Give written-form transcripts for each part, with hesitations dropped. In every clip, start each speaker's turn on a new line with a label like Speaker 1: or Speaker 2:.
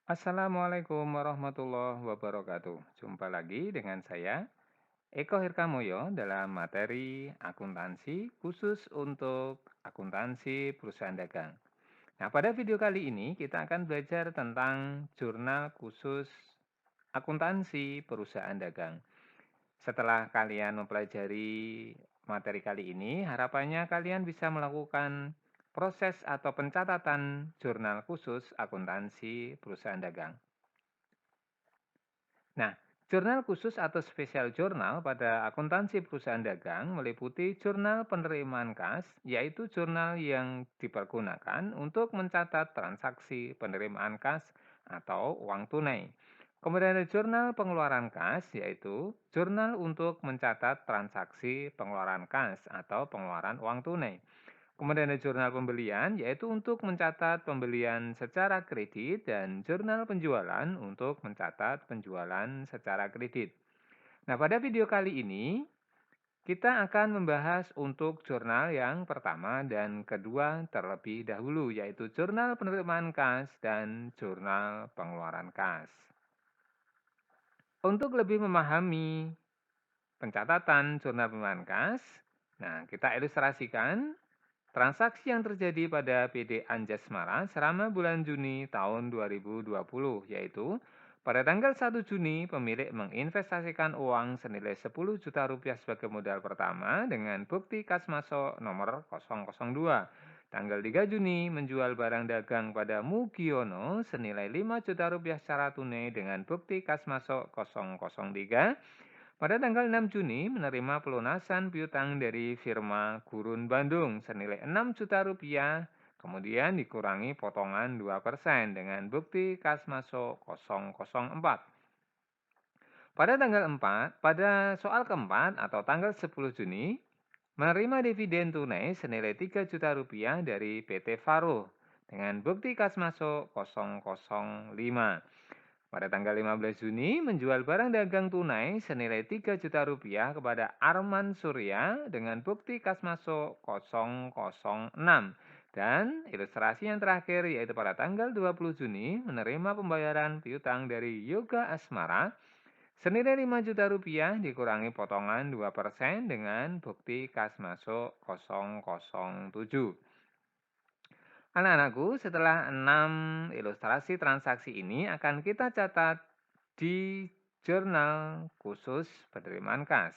Speaker 1: Assalamualaikum warahmatullahi wabarakatuh. Jumpa lagi dengan saya, Eko Hirkamoyo, dalam materi akuntansi khusus untuk akuntansi perusahaan dagang. Nah, pada video kali ini kita akan belajar tentang jurnal khusus akuntansi perusahaan dagang. Setelah kalian mempelajari materi kali ini, harapannya kalian bisa melakukan proses atau pencatatan jurnal khusus akuntansi perusahaan dagang. Nah, jurnal khusus atau spesial jurnal pada akuntansi perusahaan dagang meliputi jurnal penerimaan kas, yaitu jurnal yang dipergunakan untuk mencatat transaksi penerimaan kas atau uang tunai. Kemudian ada jurnal pengeluaran kas, yaitu jurnal untuk mencatat transaksi pengeluaran kas atau pengeluaran uang tunai. Kemudian ada jurnal pembelian, yaitu untuk mencatat pembelian secara kredit, dan jurnal penjualan untuk mencatat penjualan secara kredit. Nah, pada video kali ini, kita akan membahas untuk jurnal yang pertama dan kedua terlebih dahulu, yaitu jurnal penerimaan kas dan jurnal pengeluaran kas. Untuk lebih memahami pencatatan jurnal penerimaan kas, nah kita ilustrasikan transaksi yang terjadi pada PD Anjasmara selama bulan Juni tahun 2020, yaitu pada tanggal 1 Juni pemilik menginvestasikan uang senilai 10 juta rupiah sebagai modal pertama dengan bukti kas masuk nomor 002. Tanggal 3 Juni menjual barang dagang pada Mugiono senilai 5 juta rupiah secara tunai dengan bukti kas masuk 003. Pada tanggal 6 Juni menerima pelunasan piutang dari firma Gurun Bandung senilai 6 juta rupiah, kemudian dikurangi potongan 2% dengan bukti kas masuk 004. Pada soal keempat atau tanggal 10 Juni, menerima dividen tunai senilai 3 juta rupiah dari PT Faro dengan bukti kas masuk 005. Pada tanggal 15 Juni, menjual barang dagang tunai senilai 3 juta rupiah kepada Arman Surya dengan bukti kas masuk 006. Dan ilustrasi yang terakhir yaitu pada tanggal 20 Juni, menerima pembayaran piutang dari Yoga Asmara senilai 5 juta rupiah dikurangi potongan 2% dengan bukti kas masuk 007. Anak-anakku, setelah 6 ilustrasi transaksi ini akan kita catat di jurnal khusus penerimaan kas.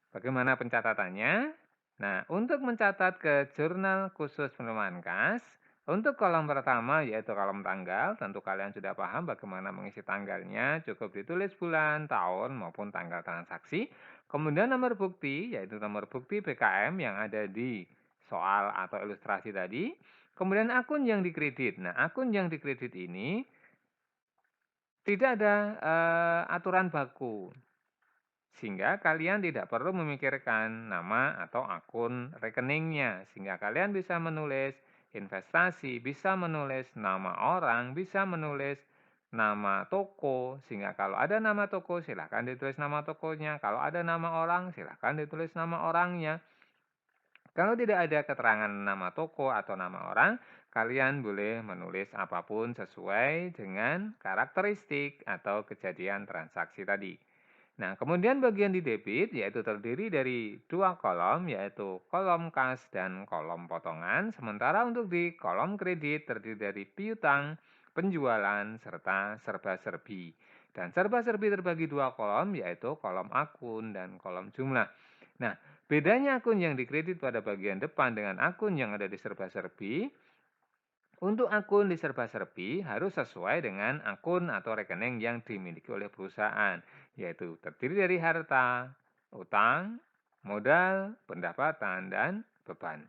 Speaker 1: Bagaimana pencatatannya? Nah, untuk mencatat ke jurnal khusus penerimaan kas, untuk kolom pertama yaitu kolom tanggal, tentu kalian sudah paham bagaimana mengisi tanggalnya, cukup ditulis bulan, tahun, maupun tanggal transaksi. Kemudian nomor bukti, yaitu nomor bukti BKM yang ada di soal atau ilustrasi tadi. Kemudian akun yang dikredit. Nah, akun yang dikredit ini tidak ada aturan baku, sehingga kalian tidak perlu memikirkan nama atau akun rekeningnya. Sehingga kalian bisa menulis investasi, bisa menulis nama orang, bisa menulis nama toko. Sehingga kalau ada nama toko, silakan ditulis nama tokonya. Kalau ada nama orang, silakan ditulis nama orangnya. Kalau tidak ada keterangan nama toko atau nama orang, kalian boleh menulis apapun sesuai dengan karakteristik atau kejadian transaksi tadi. Nah, kemudian bagian di debit yaitu terdiri dari dua kolom, yaitu kolom kas dan kolom potongan. Sementara untuk di kolom kredit terdiri dari piutang, penjualan, serta serba-serbi. Dan serba-serbi terbagi dua kolom, yaitu kolom akun dan kolom jumlah. Nah, bedanya akun yang dikredit pada bagian depan dengan akun yang ada di serba-serbi, untuk akun di serba-serbi harus sesuai dengan akun atau rekening yang dimiliki oleh perusahaan, yaitu terdiri dari harta, utang, modal, pendapatan, dan beban.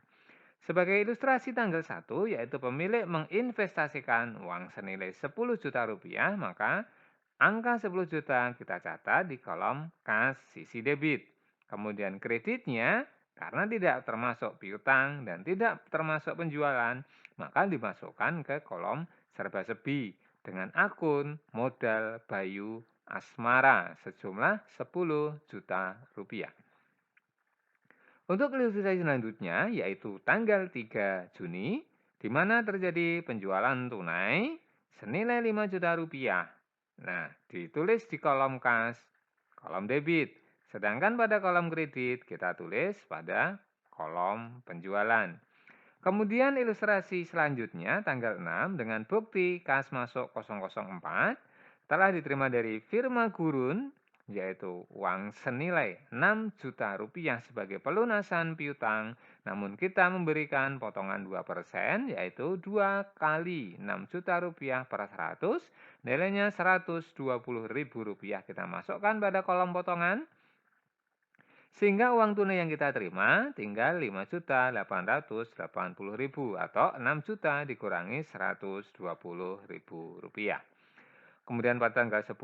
Speaker 1: Sebagai ilustrasi tanggal 1, yaitu pemilik menginvestasikan uang senilai 10 juta rupiah, maka angka 10 juta kita catat di kolom kas sisi debit. Kemudian kreditnya, karena tidak termasuk piutang dan tidak termasuk penjualan, maka dimasukkan ke kolom serba-serbi dengan akun modal Bayu Asmara sejumlah 10 juta rupiah. Untuk ilustrasi selanjutnya, yaitu tanggal 3 Juni, di mana terjadi penjualan tunai senilai 5 juta rupiah. Nah, ditulis di kolom kas, kolom debit. Sedangkan pada kolom kredit kita tulis pada kolom penjualan. Kemudian ilustrasi selanjutnya tanggal 6 dengan bukti kas masuk 004 telah diterima dari firma Gurun, yaitu uang senilai 6 juta rupiah sebagai pelunasan piutang, namun kita memberikan potongan 2%, yaitu 2 kali 6 juta rupiah per 100, nilainya Rp120.000 kita masukkan pada kolom potongan, sehingga uang tunai yang kita terima tinggal Rp5.880.000 atau 6 juta dikurangi Rp120.000. Kemudian pada tanggal 10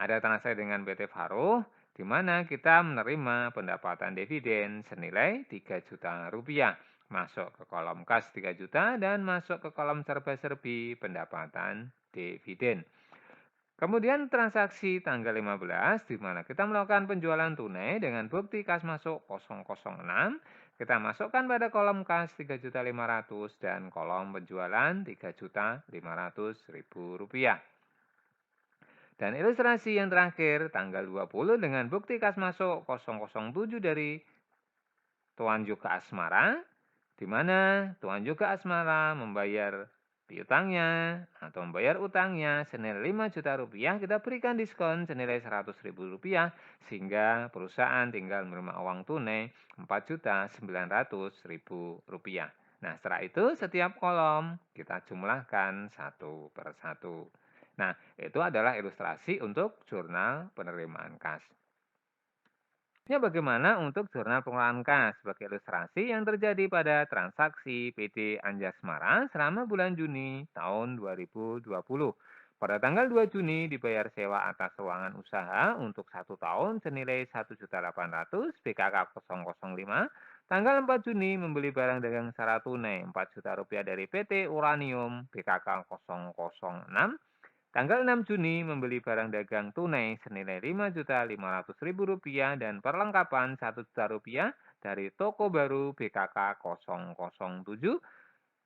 Speaker 1: ada transaksi dengan PT Faro, di mana kita menerima pendapatan dividen senilai Rp3 juta. Masuk ke kolom kas 3 juta dan masuk ke kolom serba-serbi pendapatan dividen. Kemudian transaksi tanggal 15 di mana kita melakukan penjualan tunai dengan bukti kas masuk 006. Kita masukkan pada kolom kas Rp3.500.000 dan kolom penjualan Rp3.500.000. Dan ilustrasi yang terakhir tanggal 20 dengan bukti kas masuk 007 dari Tuan Juga Asmara, di mana Tuan Juga Asmara membayar piutangnya atau membayar utangnya senilai 5 juta rupiah, kita berikan diskon senilai Rp100.000 sehingga perusahaan tinggal menerima uang tunai Rp4.900.000. Nah, setelah itu setiap kolom kita jumlahkan satu per satu. Nah, itu adalah ilustrasi untuk jurnal penerimaan kas. Ini bagaimana untuk jurnal pengelolaan kas sebagai ilustrasi yang terjadi pada transaksi PT Anjasmara selama bulan Juni tahun 2020. Pada tanggal 2 Juni dibayar sewa atas ruangan usaha untuk 1 tahun senilai Rp1.800.000 BKK 005. Tanggal 4 Juni membeli barang dagang secara tunai Rp4 juta dari PT Uranium BKK 006. Tanggal 6 Juni membeli barang dagang tunai senilai Rp5.500.000 dan perlengkapan Rp1 juta dari toko baru BKK 007.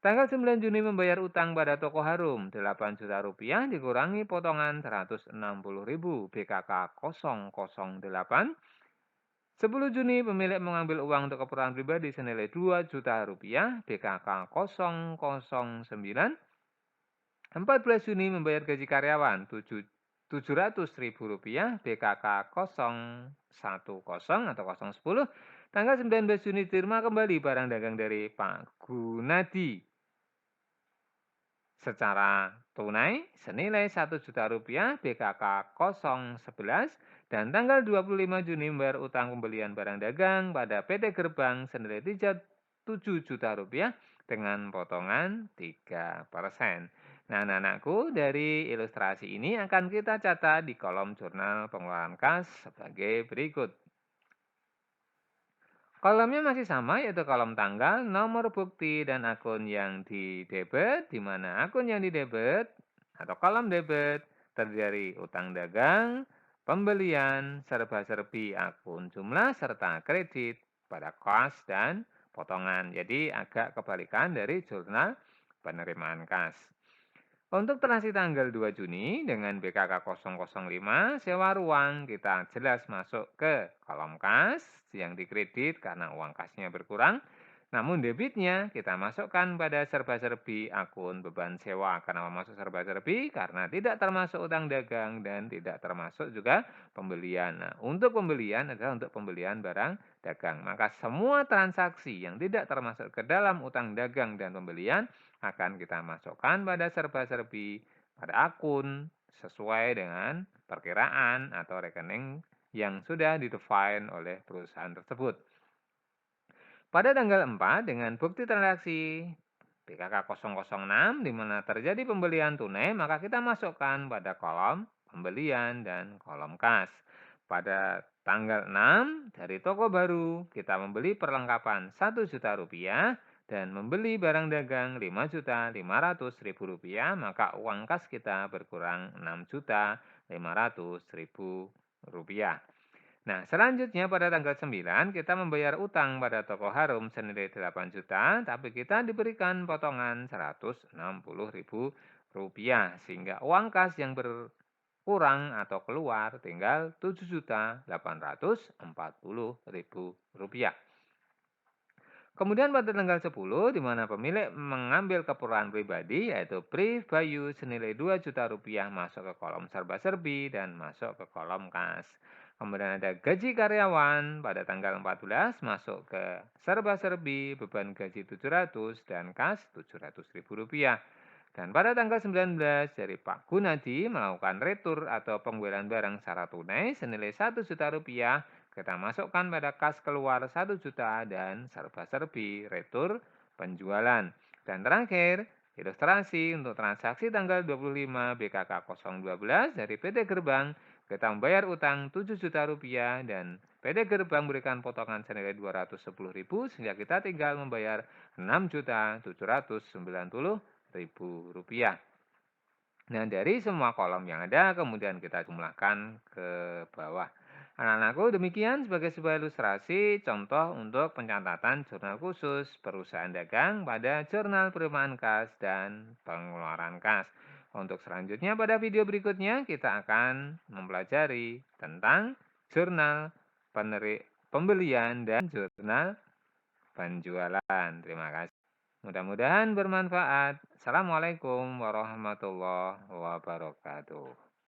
Speaker 1: Tanggal 9 Juni membayar utang pada toko Harum Rp8 juta dikurangi potongan Rp160.000 BKK 008. 10 Juni pemilik mengambil uang untuk keperluan pribadi senilai Rp2 juta BKK 009. 14 Juni membayar gaji karyawan Rp700.000 BKK 010 atau 010. Tanggal 19 Juni diterima kembali barang dagang dari Pak Gunadi secara tunai senilai Rp1 juta BKK 011. Dan tanggal 25 Juni membayar utang pembelian barang dagang pada PT Gerbang senilai Rp7 juta dengan potongan 3%. Nah, anak-anakku, dari ilustrasi ini akan kita catat di kolom jurnal pengelolaan kas sebagai berikut. Kolomnya masih sama, yaitu kolom tanggal, nomor bukti, dan akun yang didebet, di mana akun yang didebet atau kolom debet terdiri dari utang dagang, pembelian, serba-serbi akun jumlah, serta kredit pada kas dan potongan. Jadi agak kebalikan dari jurnal penerimaan kas. Untuk transaksi tanggal 2 Juni dengan BKK 005, sewa ruang kita jelas masuk ke kolom kas yang dikredit karena uang kasnya berkurang. Namun debitnya kita masukkan pada serba-serbi akun beban sewa. Kenapa masuk serba-serbi? Karena tidak termasuk utang dagang dan tidak termasuk juga pembelian. Nah, untuk pembelian adalah untuk pembelian barang dagang. Maka semua transaksi yang tidak termasuk ke dalam utang dagang dan pembelian akan kita masukkan pada serba-serbi pada akun sesuai dengan perkiraan atau rekening yang sudah didefine oleh perusahaan tersebut. Pada tanggal 4 dengan bukti transaksi BKK 006 di mana terjadi pembelian tunai, maka kita masukkan pada kolom pembelian dan kolom kas. Pada tanggal 6 dari toko baru kita membeli perlengkapan Rp1 juta dan membeli barang dagang Rp5.500.000, maka uang kas kita berkurang Rp6.500.000. Nah, selanjutnya pada tanggal 9 kita membayar utang pada toko Harum senilai 8 juta, tapi kita diberikan potongan Rp160.000 sehingga uang kas yang berkurang atau keluar tinggal Rp7.840.000. Kemudian pada tanggal 10 di mana pemilik mengambil keperluan pribadi yaitu pre-value senilai Rp2 juta masuk ke kolom serba-serbi dan masuk ke kolom kas. Kemudian ada gaji karyawan pada tanggal 14 masuk ke serba-serbi beban gaji 700 dan kas Rp700.000. Dan pada tanggal 19 dari Pak Gunadi melakukan retur atau pengembalian barang secara tunai senilai Rp1 juta, kita masukkan pada kas keluar 1 juta dan serba-serbi retur penjualan. Dan terakhir, ilustrasi untuk transaksi tanggal 25 BKK 012 dari PT Gerbang, kita membayar utang Rp7 juta dan PT Gerbang berikan potongan senilai Rp210.000 sehingga kita tinggal membayar Rp6.790.000. Nah, dari semua kolom yang ada kemudian kita jumlahkan ke bawah. Anak-anakku, demikian sebagai sebuah ilustrasi contoh untuk pencatatan jurnal khusus perusahaan dagang pada jurnal penerimaan kas dan pengeluaran kas. Untuk selanjutnya pada video berikutnya kita akan mempelajari tentang jurnal pembelian dan jurnal penjualan. Terima kasih. Mudah-mudahan bermanfaat. Assalamualaikum warahmatullahi wabarakatuh.